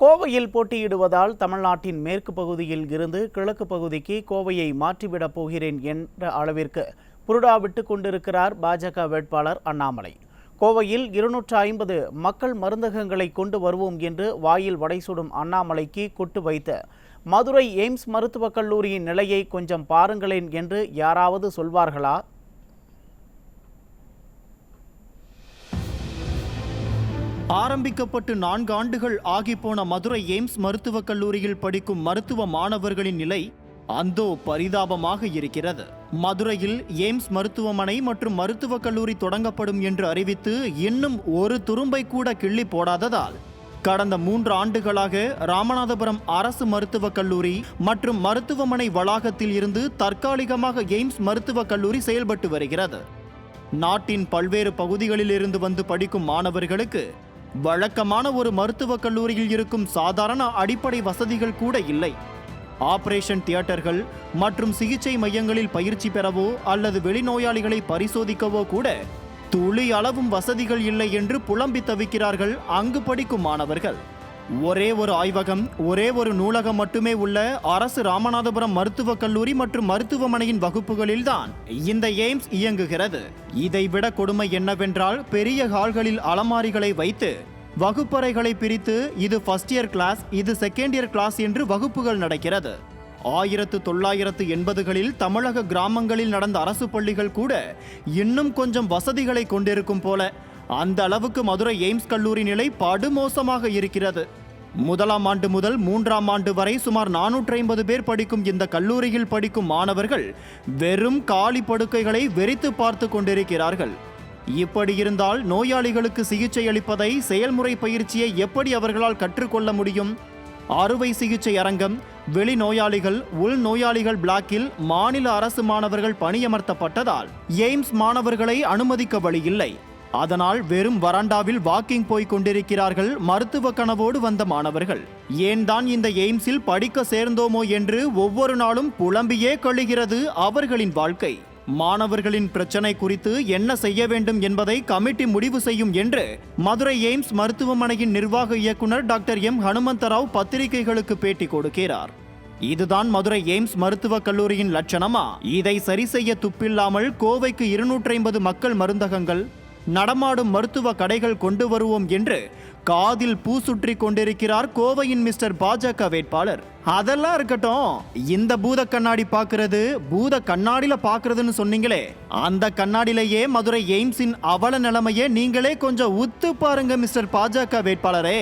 கோவையில் போட்டியிடுவதால் தமிழ்நாட்டின் மேற்கு பகுதியில் இருந்து கிழக்கு பகுதிக்கு கோவையை மாற்றிவிடப் போகிறேன் என்ற அளவிற்கு புருடா விட்டு கொண்டிருக்கிறார் பாஜக வேட்பாளர் அண்ணாமலை. கோவையில் 250 மக்கள் மருந்தகங்களை கொண்டு வருவோம் என்று வாயில் வடைசுடும் அண்ணாமலைக்கு கொட்டு வைத்து மதுரை எய்ம்ஸ் மருத்துவக் கல்லூரியின் நிலையை கொஞ்சம் பாருங்களேன் என்று யாராவது சொல்வார்களா? ஆரம்பிக்கப்பட்டு 4 ஆண்டுகள் ஆகிப்போன மதுரை எய்ம்ஸ் மருத்துவக் கல்லூரியில் படிக்கும் மருத்துவ மாணவர்களின் நிலை அந்தோ பரிதாபமாக இருக்கிறது. மதுரையில் எய்ம்ஸ் மருத்துவமனை மற்றும் மருத்துவக் கல்லூரி தொடங்கப்படும் என்று அறிவித்து இன்னும் ஒரு துரும்பை கூட கிள்ளி போடாததால் கடந்த 3 ஆண்டுகளாக ராமநாதபுரம் அரசு மருத்துவக் கல்லூரி மற்றும் மருத்துவமனை வளாகத்தில் இருந்து தற்காலிகமாக எய்ம்ஸ் மருத்துவக் கல்லூரி செயல்பட்டு வருகிறது. நாட்டின் பல்வேறு பகுதிகளில் இருந்து வந்து படிக்கும் மாணவர்களுக்கு வழக்கமான ஒரு மருத்துவக் கல்லூரியில் இருக்கும் சாதாரண அடிப்படை வசதிகள் கூட இல்லை. ஆபரேஷன் தியேட்டர்கள் மற்றும் சிகிச்சை மையங்களில் பயிற்சி பெறவோ அல்லது வெளிநோயாளிகளை பரிசோதிக்கவோ கூட துளி அளவும் வசதிகள் இல்லை என்று புலம்பி தவிக்கிறார்கள் அங்கு படிக்கும் மாணவர்கள். ஒரே ஒரு ஆய்வகம், ஒரே ஒரு நூலகம் மட்டுமே உள்ள அரசு ராமநாதபுரம் மருத்துவக் கல்லூரி மற்றும் மருத்துவமனையின் வகுப்புகளில்தான் இந்த எய்ம்ஸ் இயங்குகிறது. இதைவிட கொடுமை என்னவென்றால், பெரிய ஹால்களில் அலமாரிகளை வைத்து வகுப்பறைகளை பிரித்து இது ஃபர்ஸ்ட் இயர் கிளாஸ், இது செகண்ட் இயர் கிளாஸ் என்று வகுப்புகள் நடக்கிறது. 1980களில் தமிழக கிராமங்களில் நடந்த அரசு பள்ளிகள் கூட இன்னும் கொஞ்சம் வசதிகளை கொண்டிருக்கும் போல. அந்த அளவுக்கு மதுரை எய்ம்ஸ் கல்லூரி நிலை படுமோசமாக இருக்கிறது. 1ஆம் ஆண்டு முதல் 3ஆம் ஆண்டு வரை சுமார் 450 பேர் படிக்கும் இந்த கல்லூரியில் படிக்கும் மாணவர்கள் வெறும் காலி படுக்கைகளை வெறித்து பார்த்து கொண்டிருக்கிறார்கள். இப்படி இருந்தால் நோயாளிகளுக்கு சிகிச்சை அளிப்பதை, செயல்முறை பயிற்சியை எப்படி அவர்களால் கற்றுக்கொள்ள முடியும்? அறுவை சிகிச்சை அரங்கம், வெளி நோயாளிகள், உள் நோயாளிகள் பிளாக்கில் மாநில அரசு மாணவர்கள் பணியமர்த்தப்பட்டதால் எய்ம்ஸ் மாணவர்களை அனுமதிக்க வழி இல்லை. அதனால் வெறும் வராண்டாவில் வாக்கிங் போய் கொண்டிருக்கிறார்கள் மருத்துவ கனவோடு வந்த மாணவர்கள். ஏன் தான் இந்த எய்ம்ஸில் படிக்க சேர்ந்தோமோ என்று ஒவ்வொரு நாளும் புலம்பியே கழிகிறது அவர்களின் வாழ்க்கை. மாணவர்களின் பிரச்சனை குறித்து என்ன செய்ய வேண்டும் என்பதை கமிட்டி முடிவு செய்யும் என்று மதுரை எய்ம்ஸ் மருத்துவமனையின் நிர்வாக இயக்குனர் டாக்டர் எம் ஹனுமந்தராவ் பத்திரிகைகளுக்கு பேட்டி கொடுக்கிறார். இதுதான் மதுரை எய்ம்ஸ் மருத்துவக் கல்லூரியின் லட்சணமா? இதை சரி செய்ய துப்பில்லாமல் கோவைக்கு 250 மக்கள் மருந்தகங்கள், நடமாடும் மருத்துவ கடைகள் கொண்டு வருவோம் என்று காதில் பூ சுற்றி கொண்டிருக்கிறார் கோவையின் மிஸ்டர் பாஜக வேட்பாளர். அதெல்லாம் இருக்கட்டும், இந்த பூத கண்ணாடி பார்க்கிறது, பூத கண்ணாடியில பார்க்கிறதுன்னு சொன்னீங்களே, அந்த கண்ணாடியிலேயே மதுரை எய்ம்ஸின் அவல நிலைமையே நீங்களே கொஞ்சம் உத்து பாருங்க மிஸ்டர் பாஜக வேட்பாளரே.